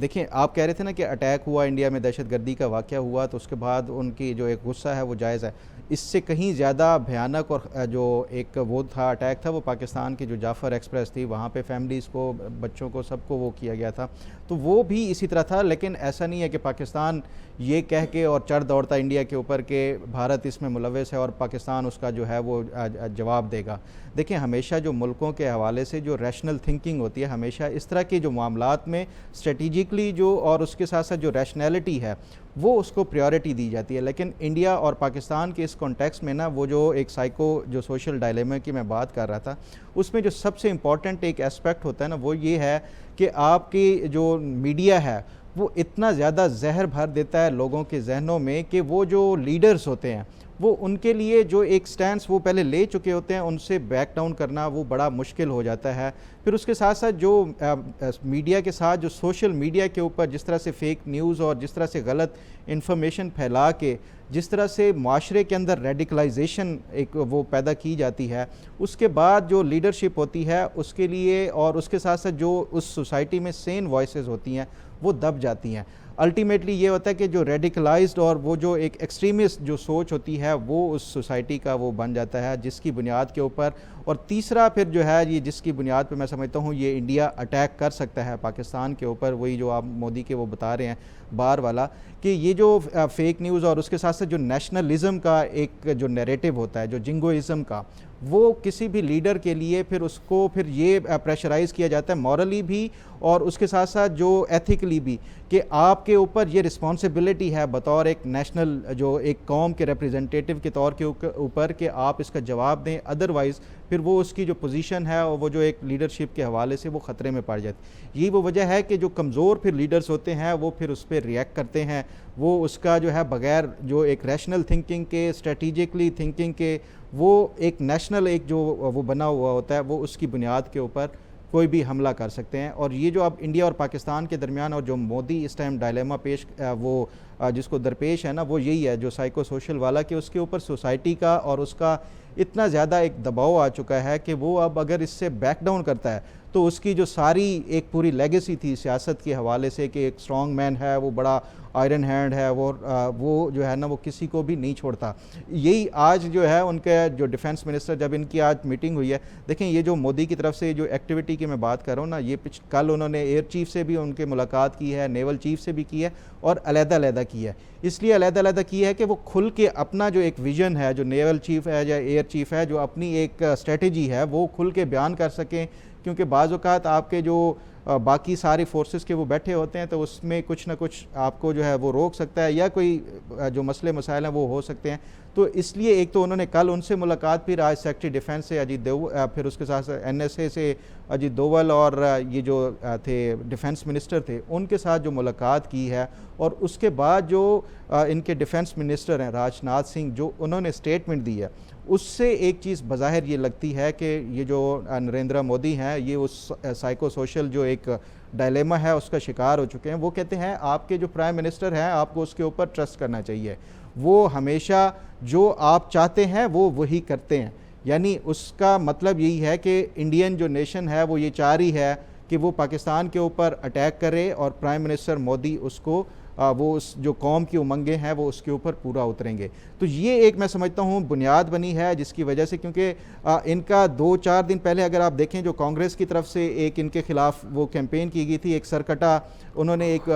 دیکھیں آپ کہہ رہے تھے نا کہ اٹیک ہوا انڈیا میں، دہشت گردی کا واقعہ ہوا، تو اس کے بعد ان کی جو ایک غصہ ہے وہ جائز ہے. اس سے کہیں زیادہ بھیانک اور جو ایک وہ تھا اٹیک تھا وہ پاکستان کی جو جعفر ایکسپریس تھی، وہاں پہ فیملیز کو، بچوں کو، سب کو وہ کیا گیا تھا. تو وہ بھی اسی طرح تھا. لیکن ایسا نہیں ہے کہ پاکستان یہ کہہ کے اور چڑھ دوڑتا انڈیا کے اوپر کہ بھارت اس میں ملوث ہے اور پاکستان اس کا جو ہے وہ جواب دے گا. دیکھیں ہمیشہ جو ملکوں کے حوالے سے جو ریشنل تھنکنگ ہوتی ہے، ہمیشہ اس طرح کے جو معاملات میں اسٹریٹجکلی جو اور اس کے ساتھ ساتھ جو ریشنلٹی ہے وہ اس کو پریورٹی دی جاتی ہے. لیکن انڈیا اور پاکستان کے اس کانٹیکسٹ میں نا وہ جو ایک سائیکو جو سوشل ڈائلیما کی میں بات کر رہا تھا، اس میں جو سب سے امپورٹنٹ ایک اسپیکٹ ہوتا ہے نا وہ یہ ہے کہ آپ کی جو میڈیا ہے وہ اتنا زیادہ زہر بھر دیتا ہے لوگوں کے ذہنوں میں کہ وہ جو لیڈرز ہوتے ہیں وہ ان کے لیے جو ایک سٹینس وہ پہلے لے چکے ہوتے ہیں ان سے بیک ڈاؤن کرنا وہ بڑا مشکل ہو جاتا ہے. پھر اس کے ساتھ ساتھ جو میڈیا کے ساتھ جو سوشل میڈیا کے اوپر جس طرح سے فیک نیوز اور جس طرح سے غلط انفارمیشن پھیلا کے جس طرح سے معاشرے کے اندر ریڈیکلائزیشن ایک وہ پیدا کی جاتی ہے، اس کے بعد جو لیڈرشپ ہوتی ہے اس کے لیے اور اس کے ساتھ ساتھ جو اس سوسائٹی میں سین وائسز ہوتی ہیں وہ دب جاتی ہیں. الٹیمیٹلی یہ ہوتا ہے کہ جو ریڈیکلائزڈ اور وہ جو ایک ایکسٹریمسٹ جو سوچ ہوتی ہے وہ اس سوسائٹی کا وہ بن جاتا ہے، جس کی بنیاد کے اوپر. اور تیسرا پھر جو ہے یہ جس کی بنیاد پہ میں سمجھتا ہوں یہ انڈیا اٹیک کر سکتا ہے پاکستان کے اوپر، وہی جو آپ مودی کے وہ بتا رہے ہیں بار والا، کہ یہ جو فیک نیوز اور اس کے ساتھ ساتھ جو نیشنلزم کا ایک جو نیریٹو ہوتا ہے، جو جنگوئزم کا، وہ کسی بھی لیڈر کے لیے پھر اس کو پھر یہ پریشرائز کیا جاتا ہے مورلی بھی اور اس کے ساتھ ساتھ جو ایتھیکلی بھی، کہ آپ کے اوپر یہ رسپانسبلٹی ہے بطور ایک نیشنل جو ایک قوم کے ریپریزنٹیٹیو کے طور کے اوپر کہ آپ اس کا جواب دیں، ادروائز پھر وہ اس کی جو پوزیشن ہے اور وہ جو ایک لیڈرشپ کے حوالے سے وہ خطرے میں پڑ جاتی. یہی وہ وجہ ہے کہ جو کمزور پھر لیڈرز ہوتے ہیں وہ پھر اس پہ ریئیکٹ کرتے ہیں، وہ اس کا جو ہے بغیر جو ایک ریشنل تھنکنگ کے، اسٹریٹجکلی تھنکنگ کے، وہ ایک نیشنل ایک جو وہ بنا ہوا ہوتا ہے وہ اس کی بنیاد کے اوپر کوئی بھی حملہ کر سکتے ہیں. اور یہ جو اب انڈیا اور پاکستان کے درمیان اور جو مودی اس ٹائم ڈائلیما پیش وہ جس کو درپیش ہے نا وہ یہی ہے جو سائیکو سوشل والا، کہ اس کے اوپر سوسائٹی کا اور اس کا اتنا زیادہ ایک دباؤ آ چکا ہے کہ وہ اب اگر اس سے بیک ڈاؤن کرتا ہے تو اس کی جو ساری ایک پوری لیگیسی تھی سیاست کے حوالے سے کہ ایک اسٹرانگ مین ہے، وہ بڑا آئرن ہینڈ ہے، وہ جو ہے نا وہ کسی کو بھی نہیں چھوڑتا. یہی آج جو ہے ان کے جو ڈیفنس منسٹر جب ان کی آج میٹنگ ہوئی ہے، دیکھیں یہ جو مودی کی طرف سے جو ایکٹیویٹی کی میں بات کر رہا ہوں نا، یہ کل انہوں نے ایئر چیف سے بھی ان کے ملاقات کی ہے، نیول چیف سے بھی کی ہے اور علیحدہ علیحدہ کی ہے. اس لیے علیحدہ علیحدہ کی ہے کہ وہ کھل کے اپنا جو ایک ویژن ہے، جو نیول چیف ہے یا ایئر چیف ہے، جو اپنی ایک اسٹریٹجی ہے وہ کھل کے بیان کر سکیں. کیونکہ بعض اوقات آپ کے جو باقی سارے فورسز کے وہ بیٹھے ہوتے ہیں تو اس میں کچھ نہ کچھ آپ کو جو ہے وہ روک سکتا ہے یا کوئی جو مسئلے مسائل ہیں وہ ہو سکتے ہیں. تو اس لیے ایک تو انہوں نے کل ان سے ملاقات، پھر آج سیکرٹری ڈیفنس سے اجیت دوول، پھر اس کے ساتھ این ایس اے سے اجیت دوول اور یہ جو تھے ڈیفنس منسٹر تھے ان کے ساتھ جو ملاقات کی ہے. اور اس کے بعد جو ان کے ڈیفنس منسٹر ہیں راج ناتھ سنگھ، جو انہوں نے اسٹیٹمنٹ دی ہے، اس سے ایک چیز بظاہر یہ لگتی ہے کہ یہ جو نریندر مودی ہیں یہ اس سائیکو سوشل جو ایک ڈائلیما ہے اس کا شکار ہو چکے ہیں. وہ کہتے ہیں آپ کے جو پرائم منسٹر ہیں آپ کو اس کے اوپر ٹرسٹ کرنا چاہیے، وہ ہمیشہ جو آپ چاہتے ہیں وہ وہی کرتے ہیں. یعنی اس کا مطلب یہی ہے کہ انڈین جو نیشن ہے وہ یہ چاہ رہی ہے کہ وہ پاکستان کے اوپر اٹیک کرے اور پرائم منسٹر مودی اس کو وہ اس جو قوم کی امنگیں ہیں وہ اس کے اوپر پورا اتریں گے. تو یہ ایک میں سمجھتا ہوں بنیاد بنی ہے جس کی وجہ سے، کیونکہ ان کا 2-4 دن پہلے اگر آپ دیکھیں جو کانگریس کی طرف سے ایک ان کے خلاف وہ کیمپین کی گئی تھی، ایک سرکٹا انہوں نے ایک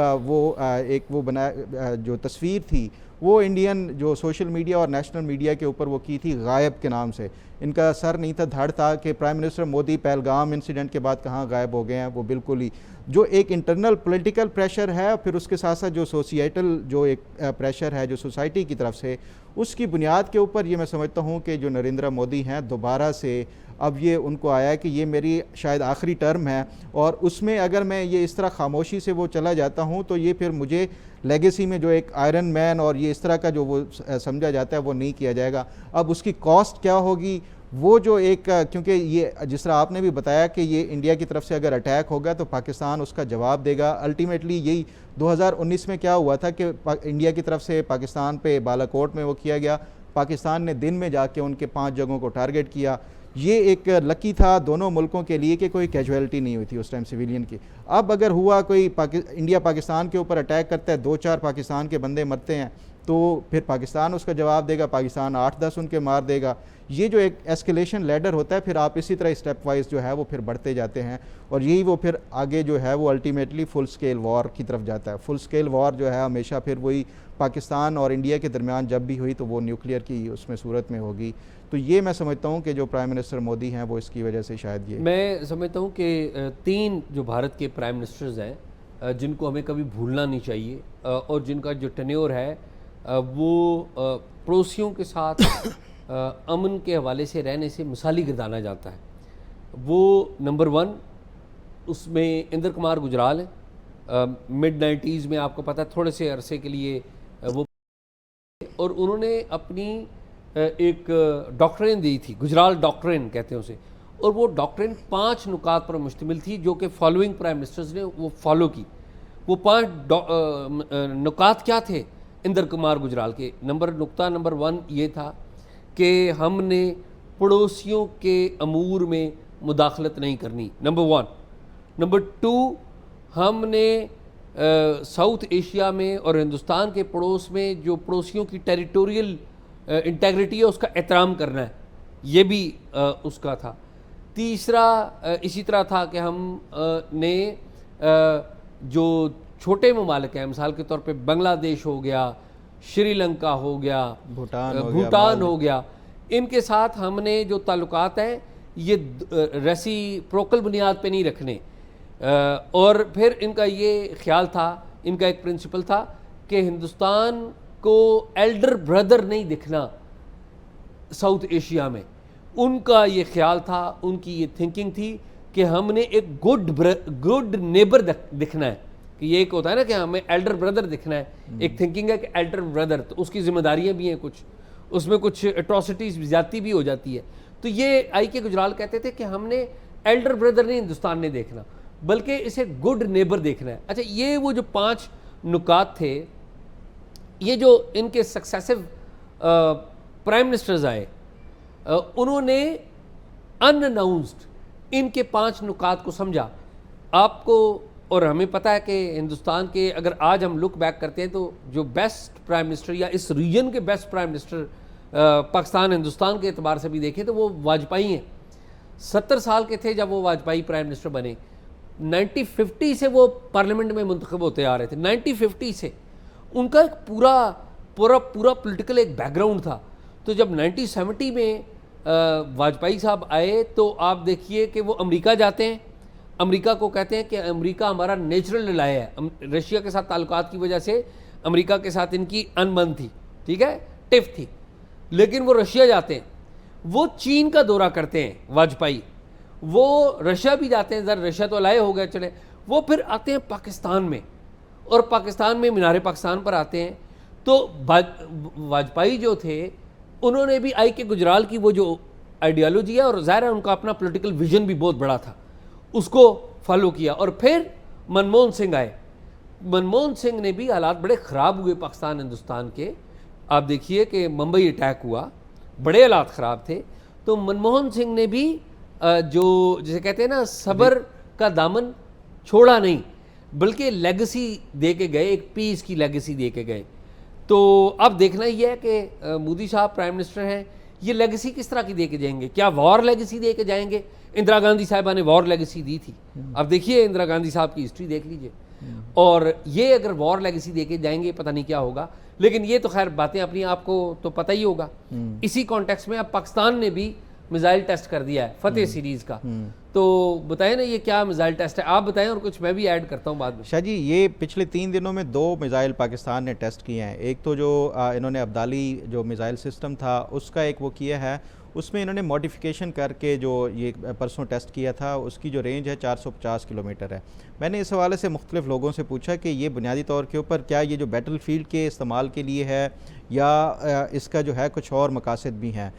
وہ بنایا جو تصویر تھی وہ انڈین جو سوشل میڈیا اور نیشنل میڈیا کے اوپر وہ کی تھی غائب کے نام سے. ان کا سر نہیں تھا دھڑ تھا کہ prime minister Modi Pahalgam incident کے بعد کہاں غائب ہو گئے ہیں. وہ بالکل ہی جو ایک انٹرنل پولیٹیکل پریشر ہے، پھر اس کے ساتھ ساتھ جو سوسائٹل جو ایک پریشر ہے جو سوسائٹی کی طرف سے، اس کی بنیاد کے اوپر یہ میں سمجھتا ہوں کہ جو نریندر مودی ہیں دوبارہ سے اب یہ ان کو آیا ہے کہ یہ میری شاید آخری ٹرم ہے اور اس میں اگر میں یہ اس طرح خاموشی سے وہ چلا جاتا ہوں تو یہ پھر مجھے لیگیسی میں جو ایک آئرن مین اور یہ اس طرح کا جو وہ سمجھا جاتا ہے وہ نہیں کیا جائے گا. اب اس کی کاسٹ کیا ہوگی وہ جو ایک، کیونکہ یہ جس طرح آپ نے بھی بتایا کہ یہ انڈیا کی طرف سے اگر اٹیک ہوگا تو پاکستان اس کا جواب دے گا. الٹیمیٹلی یہی 2019 میں کیا ہوا تھا کہ انڈیا کی طرف سے پاکستان پہ بالا کوٹ میں وہ کیا گیا، پاکستان نے دن میں جا کے ان کے 5 جگہوں کو ٹارگٹ کیا. یہ ایک لکی تھا دونوں ملکوں کے لیے کہ کوئی کیجویلٹی نہیں ہوئی تھی اس ٹائم سویلین کی. اب اگر ہوا کوئی انڈیا پاکستان کے اوپر اٹیک کرتا ہے, 2-4 پاکستان کے بندے مرتے ہیں, تو پھر پاکستان اس کا جواب دے گا, پاکستان 8-10 ان کے مار دے گا. یہ جو ایک ایسکیلیشن لیڈر ہوتا ہے, پھر آپ اسی طرح اسٹیپ وائز جو ہے وہ پھر بڑھتے جاتے ہیں, اور یہی وہ پھر آگے جو ہے وہ الٹیمیٹلی فل سکیل وار کی طرف جاتا ہے. فل سکیل وار جو ہے ہمیشہ پھر وہی پاکستان اور انڈیا کے درمیان جب بھی ہوئی تو وہ نیوکلیئر کی اس میں صورت میں ہوگی. تو یہ میں سمجھتا ہوں کہ جو پرائم منسٹر مودی ہیں وہ اس کی وجہ سے شاید یہ میں سمجھتا ہوں کہ 3 جو بھارت کے پرائم منسٹرز ہیں جن کو ہمیں کبھی بھولنا نہیں چاہیے, اور جن کا جو ٹینیور ہے وہ پڑوسیوں کے ساتھ امن کے حوالے سے رہنے سے مثالی گردانا جاتا ہے. وہ نمبر 1 اس میں اندر کمار گجرال ہیں. مڈ 90s میں آپ کو پتہ ہے تھوڑے سے عرصے کے لیے وہ, اور انہوں نے اپنی ایک ڈاکٹرین دی تھی, گجرال ڈاکٹرین کہتے ہیں اسے, اور وہ ڈاکٹرین 5 نکات پر مشتمل تھی جو کہ فالوئنگ پرائم منسٹرز نے وہ فالو کی. وہ 5 نکات کیا تھے اندر کمار گجرال کے؟ نقطہ نمبر 1 یہ تھا کہ ہم نے پڑوسیوں کے امور میں مداخلت نہیں کرنی, نمبر 1. نمبر 2, ہم نے ساؤتھ ایشیا میں اور ہندوستان کے پڑوس میں جو پڑوسیوں کی ٹیریٹوریل انٹیگریٹی ہے اس کا احترام کرنا ہے, یہ بھی اس کا تھا. تیسرا اسی طرح تھا کہ ہم نے جو چھوٹے ممالک ہیں, مثال کے طور پہ بنگلہ دیش ہو گیا, شری لنکا ہو گیا, بھوٹان ہو گیا, ان کے ساتھ ہم نے جو تعلقات ہیں یہ ریسیپروکل بنیاد پہ نہیں رکھنے. اور پھر ان کا یہ خیال تھا, ان کا ایک پرنسپل تھا کہ ہندوستان کو ایلڈر بردر نہیں دکھنا ساؤتھ ایشیا میں. ان کا یہ خیال تھا, ان کی یہ تھنکنگ تھی کہ ہم نے ایک گڈ نیبر دکھنا ہے, کہ یہ ایک ہوتا ہے نا کہ ہمیں ایلڈر بردر دکھنا ہے, ایک تھنکنگ ہے کہ ایلڈر بردر, تو اس کی ذمہ داریاں بھی ہیں کچھ, اس میں کچھ اٹراسٹیز زیادتی بھی ہو جاتی ہے. تو یہ آئی کے گجرال کہتے تھے کہ ہم نے ایلڈر بردر نہیں ہندوستان نے دیکھنا بلکہ اسے گڈ نیبر دیکھنا ہے. اچھا, یہ وہ جو 5 نکات تھے, یہ جو ان کے سکسیسو پرائم منسٹرز آئے انہوں نے ان اناؤنسڈ ان کے 5 نکات کو سمجھا. آپ کو اور ہمیں پتہ ہے کہ ہندوستان کے اگر آج ہم لک بیک کرتے ہیں تو جو بیسٹ پرائم منسٹر یا اس ریجن کے best prime minister Pakistan Hindustan کے اعتبار سے بھی دیکھیں تو وہ واجپئی ہیں. 70 سال کے تھے جب وہ واجپئی پرائم منسٹر بنے. 1950 سے وہ پارلیمنٹ میں منتخب ہوتے آ رہے تھے. 1950 سے ان کا ایک پورا پولیٹیکل ایک بیک گراؤنڈ تھا. تو جب 1970 میں واجپئی صاحب آئے تو آپ دیکھیے کہ وہ امریکہ جاتے ہیں. امریکہ کو کہتے ہیں کہ امریکہ ہمارا نیچرل الائے ہے. رشیا کے ساتھ تعلقات کی وجہ سے امریکہ کے ساتھ ان کی انبن تھی, ٹھیک ہے, ٹف تھی, لیکن وہ رشیا جاتے ہیں. وہ چین کا دورہ کرتے ہیں واجپئی, وہ رشیا بھی جاتے ہیں, ذرا رشیا تو الائے ہو گئے چلے, وہ پھر آتے ہیں پاکستان میں, اور پاکستان میں مینار پاکستان پر آتے ہیں. تو واجپئی جو تھے انہوں نے بھی آئی کے گجرال کی وہ جو آئیڈیالوجی ہے, اور ظاہر ہے ان کا اپنا پولیٹیکل ویژن بھی بہت بڑا تھا, اس کو فالو کیا. اور پھر منموہن سنگھ آئے. منموہن سنگھ نے بھی حالات بڑے خراب ہوئے پاکستان ہندوستان کے. آپ دیکھیے کہ ممبئی اٹیک ہوا, بڑے حالات خراب تھے. تو منموہن سنگھ نے بھی جو جسے کہتے ہیں نا صبر کا دامن چھوڑا نہیں, بلکہ لیگسی دے کے گئے, ایک پیس کی لیگسی دے کے گئے. تو اب دیکھنا یہ ہے کہ مودی صاحب پرائم منسٹر ہیں, یہ لیگسی کس طرح کی دے کے جائیں گے. کیا وار لیگسی دے کے جائیں گے؟ اندرا گاندھی صاحبہ نے وار لیگسی دی تھی. اب دیکھیے اندرا گاندھی صاحب کی ہسٹری دیکھ لیجئے, اور یہ اگر وار لیگسی دے کے جائیں گے پتہ نہیں کیا ہوگا. لیکن یہ تو خیر باتیں اپنی آپ کو تو پتہ ہی ہوگا. اسی کانٹیکس میں اب پاکستان نے بھی میزائل ٹیسٹ کر دیا ہے فتح سیریز کا. تو بتائیں نا یہ کیا میزائل ٹیسٹ ہے, آپ بتائیں اور کچھ میں بھی ایڈ کرتا ہوں بعد میں. شاہ جی, یہ پچھلے 3 دنوں میں 2 میزائل پاکستان نے ٹیسٹ کیے ہیں. ایک تو جو انہوں نے ابدالی جو میزائل سسٹم تھا اس کا ایک وہ کیا ہے, اس میں انہوں نے ماڈیفیکیشن کر کے جو یہ پرسوں ٹیسٹ کیا تھا اس کی جو رینج ہے 450 کلومیٹر ہے. میں نے اس حوالے سے مختلف لوگوں سے پوچھا کہ یہ بنیادی طور کے اوپر کیا یہ جو بیٹل فیلڈ کے استعمال کے لیے ہے یا اس کا جو ہے کچھ اور مقاصد بھی ہیں.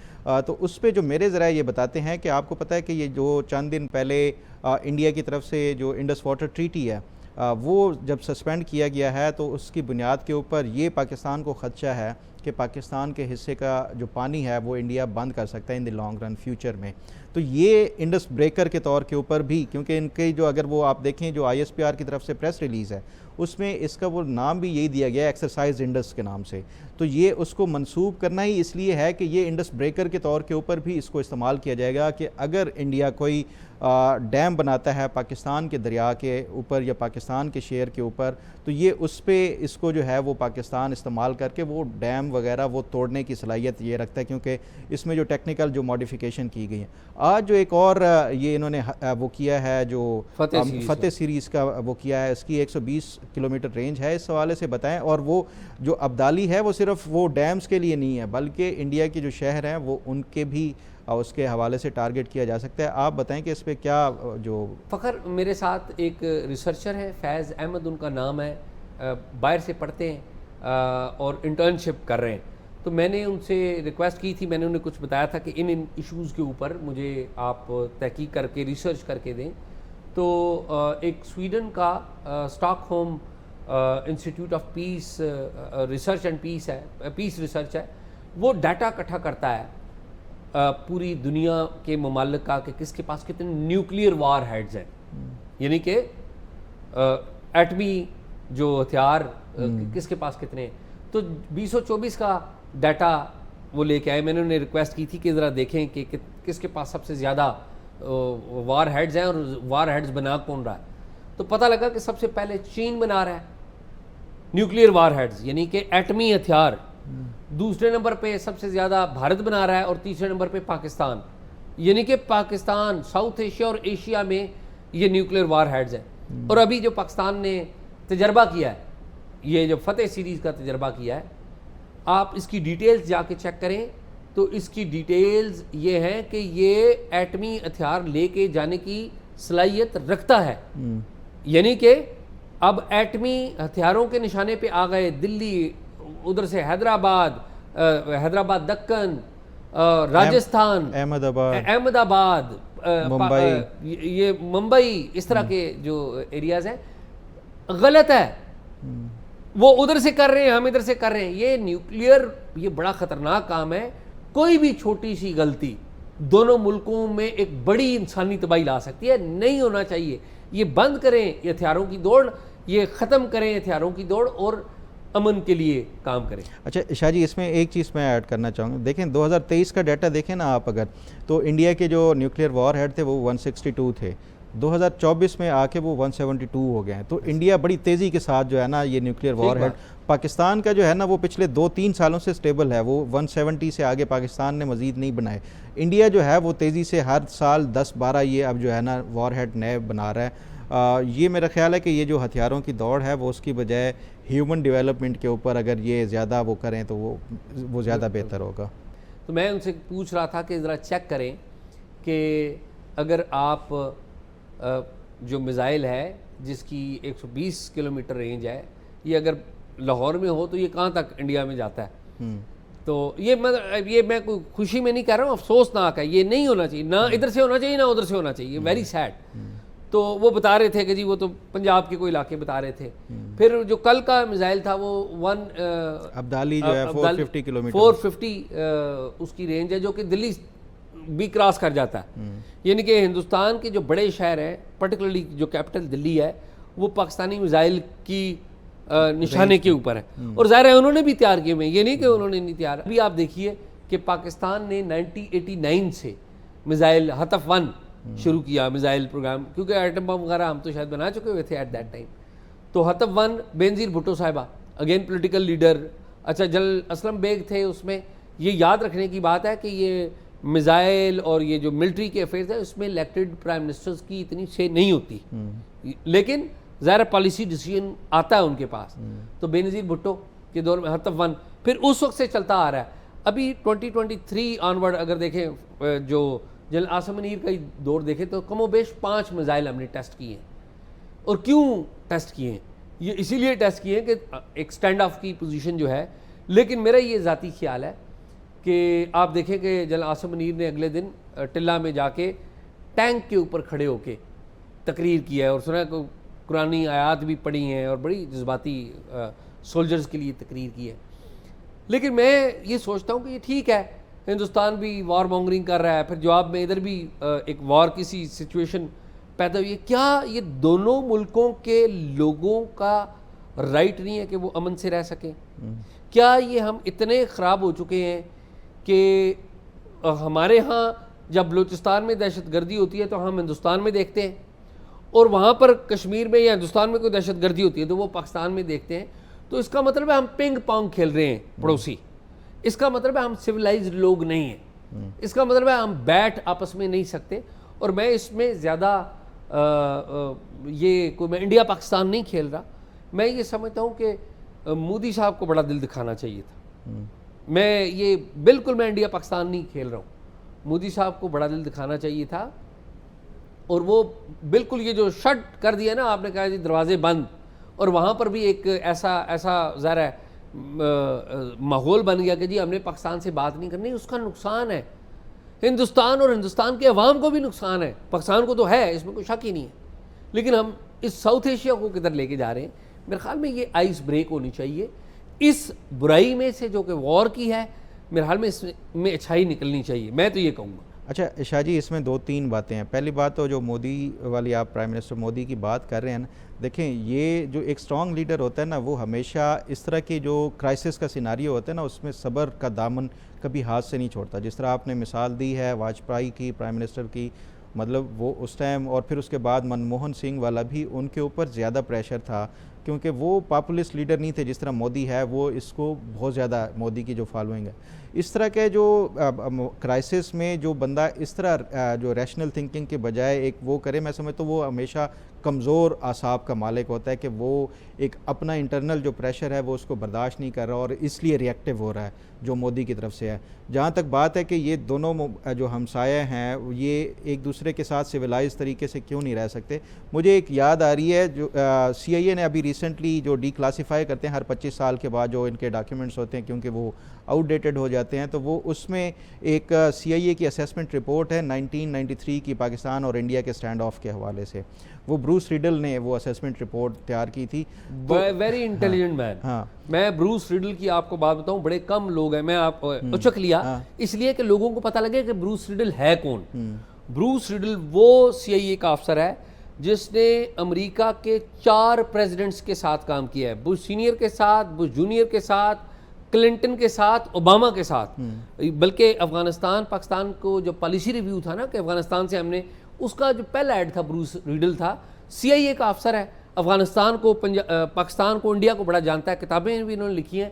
تو اس پہ جو میرے ذرائع یہ بتاتے ہیں کہ آپ کو پتہ ہے کہ یہ جو چند دن پہلے انڈیا کی طرف سے جو انڈس واٹر ٹریٹی ہے وہ جب سسپینڈ کیا گیا ہے تو اس کی بنیاد کے اوپر یہ پاکستان کو خدشہ ہے کہ پاکستان کے حصے کا جو پانی ہے وہ انڈیا بند کر سکتا ہے ان دی لانگ رن فیوچر میں. تو یہ انڈس بریکر کے طور کے اوپر بھی، کیونکہ ان کے جو اگر وہ آپ دیکھیں جو ISPR کی طرف سے پریس ریلیز ہے اس میں اس کا وہ نام بھی یہی دیا گیا ہے ایکسرسائز انڈس کے نام سے، تو یہ اس کو منسوب کرنا ہی اس لیے ہے کہ یہ انڈس بریکر کے طور کے اوپر بھی اس کو استعمال کیا جائے گا کہ اگر انڈیا کوئی ڈیم بناتا ہے پاکستان کے دریا کے اوپر یا پاکستان کے شہر کے اوپر، تو یہ اس پہ اس کو جو ہے وہ پاکستان استعمال کر کے وہ ڈیم وغیرہ وہ توڑنے کی صلاحیت یہ رکھتا ہے، کیونکہ اس میں جو ٹیکنیکل جو ماڈیفیکیشن کی گئی ہیں۔ آج جو ایک اور یہ انہوں نے وہ کیا ہے جو فتح سیریز کا وہ کیا ہے، اس کی 120 کلومیٹر رینج ہے، اس حوالے سے بتائیں، اور وہ جو ابدالی ہے وہ صرف وہ ڈیمز کے لیے نہیں ہے بلکہ انڈیا کے جو شہر ہیں وہ ان کے بھی اس کے حوالے سے ٹارگٹ کیا جا سکتا ہے۔ آپ بتائیں کہ اس پہ کیا جو فخر میرے ساتھ ایک ریسرچر ہے فیض احمد ان کا نام ہے، باہر سے پڑھتے ہیں اور انٹرنشپ کر رہے ہیں، تو میں نے ان سے ریکویسٹ کی تھی، میں نے انہیں کچھ بتایا تھا کہ ان ایشوز کے اوپر مجھے آپ تحقیق کر کے ریسرچ کر کے دیں، تو ایک سویڈن کا stock home institute of peace research and peace ہے، پیس ریسرچ ہے، وہ ڈیٹا اکٹھا کرتا ہے پوری دنیا کے ممالک کا کہ کس کے پاس کتنے نیوکلیئر وار ہیڈز ہیں، یعنی کہ ایٹمی جو ہتھیار کس کے پاس کتنے ہیں، تو 2024 کا ڈیٹا وہ لے کے آئے۔ میں نے انہیں ریکویسٹ کی تھی کہ ذرا دیکھیں کہ کس کے پاس سب سے زیادہ وار ہیڈز ہیں اور وار ہیڈز بنا کون رہا ہے، تو پتہ لگا کہ سب سے پہلے چین بنا رہا ہے نیوکلیئر وار ہیڈز یعنی کہ ایٹمی ہتھیار، دوسرے نمبر پہ سب سے زیادہ بھارت بنا رہا ہے، اور تیسرے نمبر پہ پاکستان، یعنی کہ پاکستان ساؤتھ ایشیا اور ایشیا میں یہ نیوکلیئر وار ہیڈز ہیں۔ اور ابھی جو پاکستان نے تجربہ کیا ہے، یہ جو فتح سیریز کا تجربہ کیا ہے، آپ اس کی ڈیٹیلز جا کے چیک کریں تو اس کی ڈیٹیلز یہ ہیں کہ یہ ایٹمی ہتھیار لے کے جانے کی صلاحیت رکھتا ہے، یعنی کہ اب ایٹمی ہتھیاروں کے نشانے پہ آ گئے، دلی، ادھر سے حیدرآباد دکن، راجستھان، احمد آباد، یہ ممبئی، اس طرح کے جو ایریاز ہیں، غلط ہے، وہ ادھر سے کر رہے ہیں، ہم ادھر سے کر رہے ہیں۔ یہ نیوکلیئر یہ بڑا خطرناک کام ہے، کوئی بھی چھوٹی سی غلطی دونوں ملکوں میں ایک بڑی انسانی تباہی لا سکتی ہے، نہیں ہونا چاہیے۔ یہ بند کریں یہ ہتھیاروں کی دوڑ، یہ ختم کریں ہتھیاروں کی دوڑ اور امن کے لیے کام کریں۔ اچھا شاہ جی، اس میں ایک چیز میں ایڈ کرنا چاہوں گا، دیکھیں 2023 کا ڈیٹا دیکھیں نا آپ اگر، تو انڈیا کے جو نیوکلیئر وار ہیڈ تھے وہ 162 تھے، 2024 میں آ کے وہ 172 ہو گئے ہیں، تو انڈیا بڑی تیزی کے ساتھ جو ہے نا یہ نیوکلیئر وار ہیڈ، پاکستان کا جو ہے نا وہ پچھلے 2-3 سالوں سے سٹیبل ہے، وہ 170 سے آگے پاکستان نے مزید نہیں بنائے۔ انڈیا جو ہے وہ تیزی سے ہر سال 10-12 یہ اب جو ہے نا وار ہیڈ نئے بنا رہا ہے۔ یہ میرا خیال ہے کہ یہ جو ہتھیاروں کی دوڑ ہے وہ اس کی بجائے ہیومن ڈیولپمنٹ کے اوپر اگر یہ زیادہ وہ کریں تو وہ زیادہ بہتر ہوگا۔ تو میں ان سے پوچھ رہا تھا کہ ذرا چیک کریں کہ اگر آپ جو میزائل ہے جس کی 120 کلومیٹر رینج ہے، یہ اگر لاہور میں ہو تو یہ کہاں تک انڈیا میں جاتا ہے، تو یہ میں کوئی خوشی میں نہیں کہہ رہا ہوں، افسوسناک ہے، یہ نہیں ہونا چاہیے، نہ ادھر سے ہونا چاہیے نہ ادھر سے ہونا چاہیے، ویری سیڈ۔ تو وہ بتا رہے تھے کہ جی وہ تو پنجاب کے کوئی علاقے بتا رہے تھے۔ پھر جو کل کا میزائل تھا وہ ابدالی جو ہے 450 کلومیٹر 450 اس کی رینج ہے، جو کہ دلی بھی کراس کر جاتا ہے، یعنی کہ ہندوستان کے جو بڑے شہر ہیں پرٹیکولرلی جو کیپٹل دلی ہے وہ پاکستانی میزائل کی نشانے کے اوپر ہے، اور ظاہر ہے انہوں نے بھی تیار کیے ہوئے، یہ نہیں کہ انہوں نے نہیں تیار۔ ابھی آپ دیکھیے کہ پاکستان نے 1989 سے میزائل ہتف 1 شروع کیا، میزائل پروگرام، کیونکہ ایٹم بم وغیرہ ہم تو شاید بنا چکے ہوئے تھے ایٹ دیٹ ٹائم۔ تو ہتف 1 بینظیر بھٹو صاحبہ، اگین پولیٹیکل لیڈر، اچھا جنرل اسلم بیگ تھے اس میں۔ یہ یاد رکھنے کی بات ہے کہ یہ میزائل اور یہ جو ملٹری کے افیئرز ہیں اس میں الیکٹڈ پرائم منسٹرز کی اتنی سے نہیں ہوتی، لیکن ظاہر پالیسی ڈیسیژن آتا ہے ان کے پاس۔ تو بینظیر بھٹو کے دور میں ہتف 1 پھر اس وقت سے چلتا آ رہا ہے۔ ابھی 2023 آنورڈ اگر دیکھیں جو جنرل عاصم منیر کا دور دیکھیں تو کم و بیش 5 میزائل ہم نے ٹیسٹ کیے ہیں۔ اور کیوں ٹیسٹ کیے ہیں؟ یہ اسی لیے ٹیسٹ کیے ہیں کہ ایک سٹینڈ آف کی پوزیشن جو ہے، لیکن میرا یہ ذاتی خیال ہے کہ آپ دیکھیں کہ جنرل عاصم منیر نے اگلے دن ٹلہ میں جا کے ٹینک کے اوپر کھڑے ہو کے تقریر کیا ہے، اور سنا کہ قرآنی آیات بھی پڑھی ہیں اور بڑی جذباتی سولجرز کے لیے تقریر کی ہے۔ لیکن میں یہ سوچتا ہوں کہ یہ ٹھیک ہے، ہندوستان بھی وار مونگرنگ کر رہا ہے, پھر جواب میں ادھر بھی ایک وار کی سی سچویشن پیدا ہوئی ہے. کیا یہ دونوں ملکوں کے لوگوں کا رائٹ نہیں ہے کہ وہ امن سے رہ سکیں؟ کیا یہ ہم اتنے خراب ہو چکے ہیں کہ ہمارے ہاں جب بلوچستان میں دہشت گردی ہوتی ہے تو ہم ہندوستان میں دیکھتے ہیں, اور وہاں پر کشمیر میں یا ہندوستان میں کوئی دہشت گردی ہوتی ہے تو وہ پاکستان میں دیکھتے ہیں؟ تو اس کا مطلب ہے ہم پنگ پونگ کھیل رہے ہیں پڑوسی. اس کا مطلب ہے ہم سویلائزڈ لوگ نہیں ہیں. اس کا مطلب ہے ہم بیٹھ آپس میں نہیں سکتے. اور میں اس میں زیادہ یہ کوئی میں انڈیا پاکستان نہیں کھیل رہا. میں یہ سمجھتا ہوں کہ مودی صاحب کو بڑا دل دکھانا چاہیے تھا. میں یہ بالکل میں انڈیا پاکستان نہیں کھیل رہا ہوں. مودی صاحب کو بڑا دل دکھانا چاہیے تھا, اور وہ بالکل یہ جو شٹ کر دیا نا آپ نے کہا جی دروازے بند, اور وہاں پر بھی ایک ایسا ظاہر ہے ماحول بن گیا کہ جی ہم نے پاکستان سے بات نہیں کرنی. اس کا نقصان ہے ہندوستان اور ہندوستان کے عوام کو بھی نقصان ہے. پاکستان کو تو ہے, اس میں کوئی شک ہی نہیں ہے, لیکن ہم اس ساؤتھ ایشیا کو کدھر لے کے جا رہے ہیں. میرے خیال میں یہ آئس بریک ہونی چاہیے. اس برائی میں سے جو کہ وار کی ہے, میرے خیال میں اس میں اچھائی نکلنی چاہیے. میں تو یہ کہوں گا. اچھا شاہ جی, اس میں 2-3 باتیں ہیں. پہلی بات تو جو مودی والی آپ پرائم منسٹر مودی کی بات کر رہے ہیں نا, دیکھیں یہ جو ایک سٹرونگ لیڈر ہوتا ہے نا, وہ ہمیشہ اس طرح کی جو کرائسس کا سیناریو ہوتا ہے نا, اس میں صبر کا دامن کبھی ہاتھ سے نہیں چھوڑتا. جس طرح آپ نے مثال دی ہے واجپئی کی, پرائم منسٹر کی, مطلب وہ اس ٹائم, اور پھر اس کے بعد منموہن سنگھ والا بھی, ان کے اوپر زیادہ پریشر تھا کیونکہ وہ پاپولسٹ لیڈر نہیں تھے جس طرح مودی ہے. وہ اس کو بہت زیادہ, مودی کی جو فالوئنگ ہے, اس طرح کے جو کرائسس میں جو بندہ اس طرح جو ریشنل تھنکنگ کے بجائے ایک وہ کرے, میں سمجھتا ہوں وہ ہمیشہ کمزور اعصاب کا مالک ہوتا ہے کہ وہ ایک اپنا انٹرنل جو پریشر ہے وہ اس کو برداشت نہیں کر رہا, اور اس لیے ری ایکٹیو ہو رہا ہے جو مودی کی طرف سے ہے. جہاں تک بات ہے کہ یہ دونوں جو ہمسایہ ہیں یہ ایک دوسرے کے ساتھ سویلائز طریقے سے کیوں نہیں رہ سکتے, مجھے ایک یاد آ رہی ہے جو سی آئی اے نے ابھی ریسنٹلی جو ڈی کلاسیفائی کرتے ہیں ہر 25 سال کے بعد جو ان کے ڈاکیومنٹس ہوتے ہیں کیونکہ وہ آؤٹ ڈیٹڈ ہو جاتے ہیں, تو وہ اس میں ایک سی آئی اے کی اسیسمنٹ رپورٹ ہے 1993 کی پاکستان اور انڈیا کے سٹینڈ آف کے حوالے سے. وہ بروس ریڈل نے وہ اسیسمنٹ رپورٹ تیار کی تھی. ویری انٹیلیجنٹ مین. میں بروس ریڈل کی آپ کو بات بتاؤں, بڑے کم لوگ ہیں, میں آپ اچک لیا اس لیے کہ لوگوں کو پتہ لگے کہ بروس ریڈل ہے کون. بروس ریڈل وہ سی آئی اے کا افسر ہے جس نے امریکہ کے 4 پریزیڈنٹس کے ساتھ کام کیا ہے. بش سینئر کے ساتھ, بش جونیئر کے ساتھ, کلنٹن کے ساتھ, اوباما کے ساتھ. بلکہ افغانستان پاکستان کو جو پالیسی ریویو تھا نا کہ افغانستان سے ہم نے, اس کا جو پہلا ایڈ تھا بروس ریڈل تھا. سی آئی اے کا افسر ہے, افغانستان کو, پاکستان کو, انڈیا کو بڑا جانتا ہے. کتابیں بھی انہوں نے لکھی ہیں.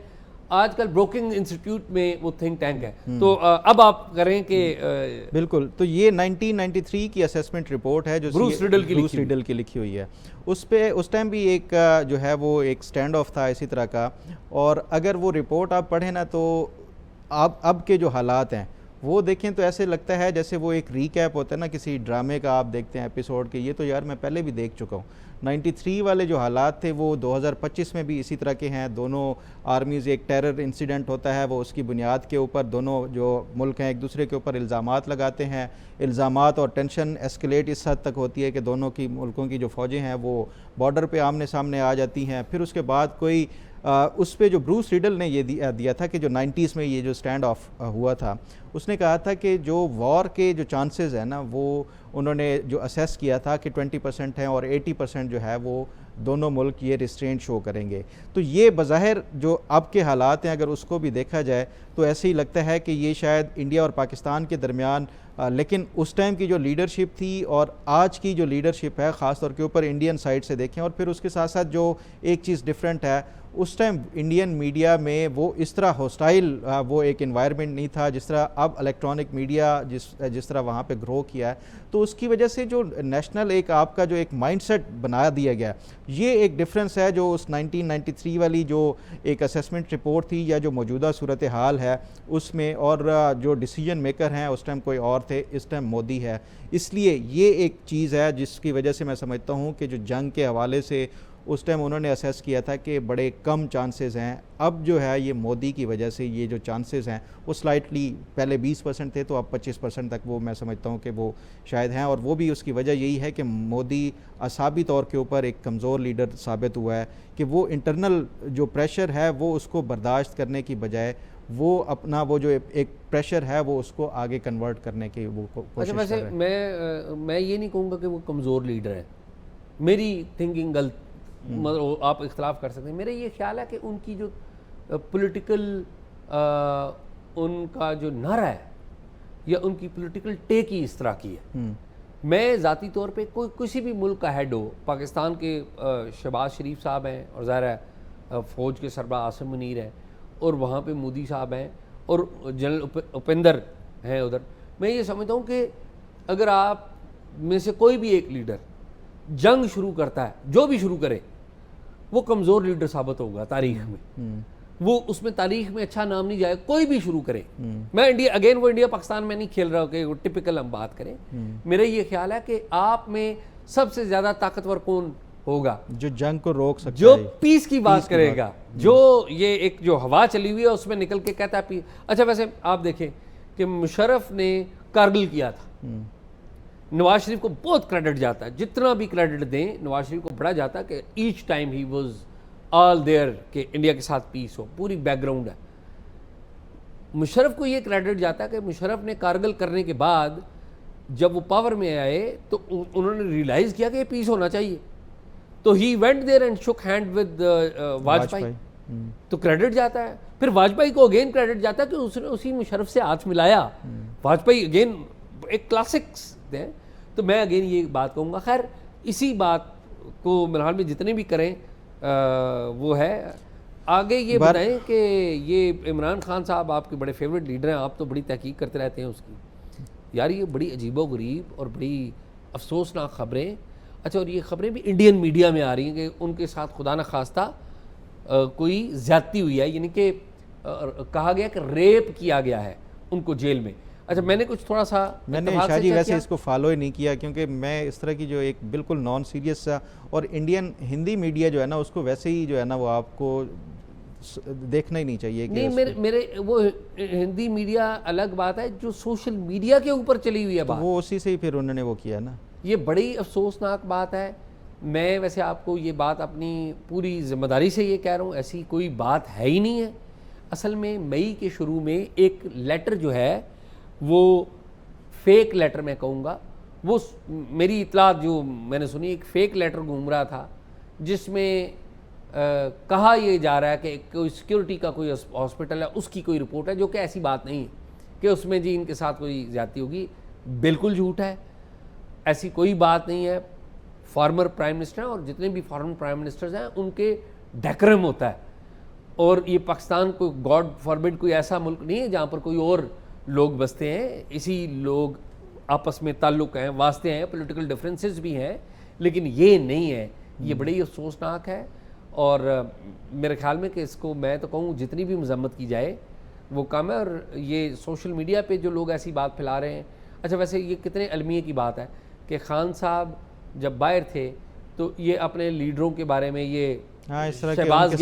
آج کل بروکنگ انسٹیٹیوٹ میں وہ تھنک ٹینک ہے. تو اب آپ کریں کہ بالکل, تو یہ 1993 کی اسیسمنٹ رپورٹ ہے جو بروس ریڈل کی لکھی ہوئی ہے. اس پہ اس ٹائم بھی ایک جو ہے وہ ایک سٹینڈ آف تھا اسی طرح کا. اور اگر وہ رپورٹ آپ پڑھیں نا تو اب کے جو حالات ہیں وہ دیکھیں تو ایسے لگتا ہے جیسے وہ ایک ریکیپ ہوتا ہے نا کسی ڈرامے کا, آپ دیکھتے ہیں ایپیسوڈ کے, یہ تو یار میں پہلے بھی دیکھ چکا ہوں. 93 والے جو حالات تھے وہ 2025 میں بھی اسی طرح کے ہیں. دونوں آرمیز, ایک ٹیرر انسیڈنٹ ہوتا ہے, وہ اس کی بنیاد کے اوپر دونوں جو ملک ہیں ایک دوسرے کے اوپر الزامات لگاتے ہیں. الزامات اور ٹینشن ایسکلیٹ اس حد تک ہوتی ہے کہ دونوں کی ملکوں کی جو فوجیں ہیں وہ بارڈر پہ آمنے سامنے آ جاتی ہیں. پھر اس کے بعد کوئی اس پہ جو بروس ریڈل نے یہ دیا تھا کہ جو 90s میں یہ جو سٹینڈ آف ہوا تھا, اس نے کہا تھا کہ جو وار کے جو چانسز ہیں نا وہ انہوں نے جو اسیس کیا تھا کہ 20% ہیں اور 80% جو ہے وہ دونوں ملک یہ ریسٹرینٹ شو کریں گے. تو یہ بظاہر جو اب کے حالات ہیں اگر اس کو بھی دیکھا جائے تو ایسے ہی لگتا ہے کہ یہ شاید انڈیا اور پاکستان کے درمیان, لیکن اس ٹائم کی جو لیڈرشپ تھی اور آج کی جو لیڈرشپ ہے خاص طور کے اوپر انڈین سائڈ سے دیکھیں, اور پھر اس کے ساتھ ساتھ جو ایک چیز ڈیفرنٹ ہے, اس ٹائم انڈین میڈیا میں وہ اس طرح ہوسٹائل وہ ایک انوائرمنٹ نہیں تھا جس طرح اب الیکٹرانک میڈیا جس طرح وہاں پہ گرو کیا ہے. تو اس کی وجہ سے جو نیشنل ایک آپ کا جو ایک مائنڈ سیٹ بنا دیا گیا, یہ ایک ڈفرینس ہے جو اس 1993 والی جو ایک اسیسمنٹ رپورٹ تھی یا جو موجودہ صورتحال ہے اس میں, اور جو ڈیسیجن میکر ہیں اس ٹائم کوئی اور تھے, اس ٹائم مودی ہے. اس لیے یہ ایک چیز ہے جس کی وجہ سے میں سمجھتا ہوں کہ جو جنگ کے حوالے سے اس ٹائم انہوں نے اسیس کیا تھا کہ بڑے کم چانسز ہیں. اب جو ہے یہ مودی کی وجہ سے یہ جو چانسز ہیں وہ سلائٹلی پہلے 20% تھے تو اب 25% تک وہ میں سمجھتا ہوں کہ وہ شاید ہیں, اور وہ بھی اس کی وجہ یہی ہے کہ مودی اعصابی طور کے اوپر ایک کمزور لیڈر ثابت ہوا ہے کہ وہ انٹرنل جو پریشر ہے وہ اس کو برداشت کرنے کی بجائے وہ اپنا وہ جو ایک پریشر ہے وہ اس کو آگے کنورٹ کرنے کی وہ کوشش کر رہے ہیں. میں یہ نہیں کہوں گا کہ وہ کمزور لیڈر ہے, میری تھنکنگ غلط, مطلب آپ اختلاف کر سکتے ہیں. میرا یہ خیال ہے کہ ان کی جو پولیٹیکل ان کا جو نعرہ ہے یا ان کی پولیٹیکل ٹیک ہی اس طرح کی ہے. میں ذاتی طور پہ کسی بھی ملک کا ہیڈ ہو, پاکستان کے شہباز شریف صاحب ہیں اور ظاہر ہے فوج کے سربراہ عاصم منیر ہیں, اور وہاں پہ مودی صاحب ہیں, اور جنرل اپیندر ہیں ادھر. میں یہ سمجھتا ہوں کہ اگر آپ میں سے کوئی بھی ایک لیڈر جنگ شروع کرتا ہے, جو بھی شروع کرے, وہ کمزور لیڈر ثابت ہوگا تاریخ میں. وہ اس میں تاریخ میں اچھا نام نہیں جائے, کوئی بھی شروع کرے. میں انڈیا پاکستان میں نہیں کھیل رہا کہ وہ ٹپکل ہم بات کریں. میرا یہ خیال ہے کہ آپ میں سب سے زیادہ طاقتور کون ہوگا جو جنگ کو روک سکتا ہے, جو پیس کی بات کرے گا, جو یہ ایک جو ہوا چلی ہوئی ہے اس میں نکل کے کہتا ہے پیس. اچھا ویسے آپ دیکھیں کہ مشرف نے کارگل کیا تھا, نواز شریف کو بہت کریڈٹ جاتا ہے, جتنا بھی کریڈٹ دیں نواز شریف کو بڑا جاتا ہے کہ each time he was all there کہ انڈیا کے ساتھ پیس ہو, پوری بیک گراؤنڈ ہے. مشرف کو یہ کریڈٹ جاتا ہے کہ مشرف نے کارگل کرنے کے بعد جب وہ پاور میں آئے تو انہوں نے ریلائز کیا کہ یہ پیس ہونا چاہیے, تو ہی وینٹ دیئر اینڈ شک ہینڈ ود واجپئی, تو کریڈٹ جاتا ہے. پھر واجپئی کو اگین کریڈٹ جاتا ہے کہ اس نے اسی مشرف سے ہاتھ ملایا. واجپئی اگین ایک کلاسکس ہیں. تو میں اگین یہ بات کہوں گا, خیر اسی بات کو میرے میں جتنے بھی کریں وہ ہے. آگے یہ بتائیں کہ یہ عمران خان صاحب آپ کے بڑے فیوریٹ لیڈر ہیں, آپ تو بڑی تحقیق کرتے رہتے ہیں اس کی. یار یہ بڑی عجیب و غریب اور بڑی افسوسناک خبریں. اچھا, اور یہ خبریں بھی انڈین میڈیا میں آ رہی ہیں کہ ان کے ساتھ خدا نخواستہ کوئی زیادتی ہوئی ہے, یعنی کہ کہا گیا کہ ریپ کیا گیا ہے ان کو جیل میں. اچھا میں نے کچھ تھوڑا سا میں نے شاہ جی ویسے اس کو فالو ہی نہیں کیا, کیونکہ میں اس طرح کی جو ایک بالکل نان سیریس سا, اور انڈین ہندی میڈیا جو ہے نا اس کو ویسے ہی جو ہے نا وہ آپ کو دیکھنا ہی نہیں چاہیے. نہیں میرے وہ ہندی میڈیا الگ بات ہے, جو سوشل میڈیا کے اوپر چلی ہوئی ہے بات, وہ اسی سے ہی پھر انہوں نے وہ کیا نا. یہ بڑی افسوسناک بات ہے. میں ویسے آپ کو یہ بات اپنی پوری ذمہ داری سے یہ کہہ رہا ہوں, ایسی کوئی بات ہے ہی نہیں ہے. اصل میں مئی کے شروع میں ایک لیٹر جو ہے وہ فیک لیٹر میں کہوں گا, وہ میری اطلاعات جو میں نے سنی, ایک فیک لیٹر گھوم رہا تھا جس میں کہا یہ جا رہا ہے کہ کوئی سیکیورٹی کا کوئی ہاسپٹل ہے, اس کی کوئی رپورٹ ہے, جو کہ ایسی بات نہیں ہے کہ اس میں جی ان کے ساتھ کوئی زیادتی ہوگی. بالکل جھوٹ ہے, ایسی کوئی بات نہیں ہے. فارمر پرائم منسٹر ہیں, اور جتنے بھی فارمر پرائم منسٹرز ہیں ان کے ڈیکرم ہوتا ہے. اور یہ پاکستان کوئی گاڈ فاربڈ کوئی ایسا ملک نہیں ہے جہاں پر کوئی اور لوگ بستے ہیں. اسی لوگ آپس میں تعلق ہیں, واسطے ہیں, پولیٹیکل ڈفرینسز بھی ہیں, لیکن یہ نہیں ہے. یہ بڑی افسوسناک ہے, اور میرے خیال میں کہ اس کو میں تو کہوں جتنی بھی مذمت کی جائے وہ کم ہے. اور یہ سوشل میڈیا پہ جو لوگ ایسی بات پھیلا رہے ہیں. اچھا ویسے یہ کتنے المیے کی بات ہے کہ خان صاحب جب باہر تھے تو یہ اپنے لیڈروں کے بارے میں یہ شہباز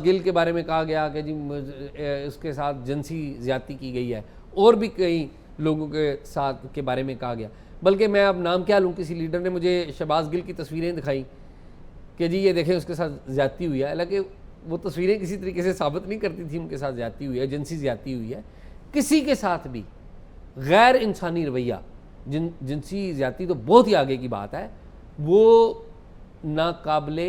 گل کے بارے میں کہا گیا کہ جی اس کے ساتھ جنسی زیادتی کی گئی ہے, اور بھی کئی لوگوں کے ساتھ کے بارے میں کہا گیا. بلکہ میں اب نام کیا لوں, کسی لیڈر نے مجھے شہباز گل کی تصویریں دکھائیں کہ جی یہ دیکھیں اس کے ساتھ زیادتی ہوئی ہے. حالانکہ وہ تصویریں کسی طریقے سے ثابت نہیں کرتی تھیں ان کے ساتھ زیادتی ہوئی ہے, جنسی زیادتی ہوئی ہے. کسی کے ساتھ بھی غیر انسانی رویہ, جنسی زیادتی تو بہت ہی آگے کی بات ہے, وہ ناقابل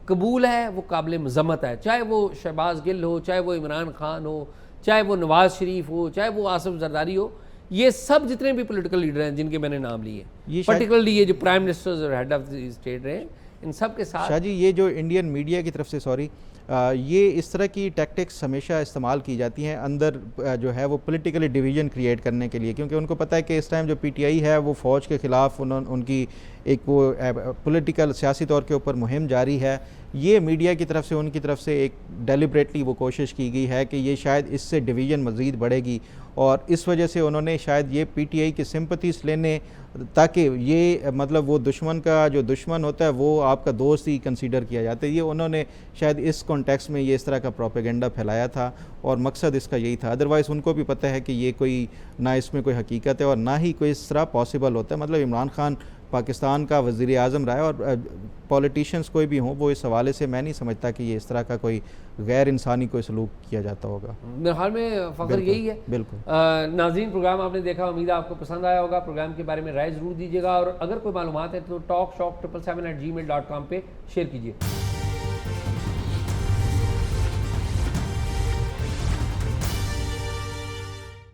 قبول ہے, وہ قابل مذمت ہے. چاہے وہ شہباز گل ہو, چاہے وہ عمران خان ہو, چاہے وہ نواز شریف ہو, چاہے وہ آصف زرداری ہو, یہ سب جتنے بھی پولیٹیکل لیڈر ہیں جن کے میں نے نام لیے, پرٹیکولرلی یہ جو پرائم منسٹرز اور ہیڈ آف دی اسٹیٹ رہے, ان سب کے ساتھ. شاہ جی یہ جو انڈین میڈیا کی طرف سے یہ اس طرح کی ٹیکٹکس ہمیشہ استعمال کی جاتی ہیں اندر جو ہے وہ پولیٹیکلی ڈویژن کریٹ کرنے کے لیے, کیونکہ ان کو پتہ ہے کہ اس ٹائم جو پی ٹی آئی ہے وہ فوج کے خلاف ان کی ایک وہ پولیٹیکل سیاسی طور کے اوپر مہم جاری ہے. یہ میڈیا کی طرف سے ان کی طرف سے ایک ڈیلیبریٹلی وہ کوشش کی گئی ہے کہ یہ شاید اس سے ڈویژن مزید بڑھے گی، اور اس وجہ سے انہوں نے شاید یہ پی ٹی آئی کی سمپتھیز لینے تاکہ یہ مطلب وہ دشمن کا جو دشمن ہوتا ہے وہ آپ کا دوست ہی کنسیڈر کیا جاتا ہے، یہ انہوں نے شاید اس کانٹیکس میں یہ اس طرح کا پروپیگنڈا پھیلایا تھا، اور مقصد اس کا یہی تھا۔ ادروائز ان کو بھی پتہ ہے کہ یہ کوئی نہ اس میں کوئی حقیقت ہے اور نہ ہی کوئی اس طرح پاسبل ہوتا ہے۔ مطلب عمران خان پاکستان کا وزیر اعظم رہا ہے، اور پولیٹیشینز کوئی بھی ہوں وہ اس حوالے سے میں نہیں سمجھتا کہ یہ اس طرح کا کوئی غیر انسانی کوئی سلوک کیا جاتا ہوگا۔ میرے حال میں فخر یہی ہے۔ بالکل ناظرین، پروگرام آپ نے دیکھا، امید ہے آپ کو پسند آیا ہوگا۔ پروگرام کے بارے میں رائے ضرور دیجیے گا، اور اگر کوئی معلومات ہے تو talkshock777@gmail.com پہ شیئر کیجیے۔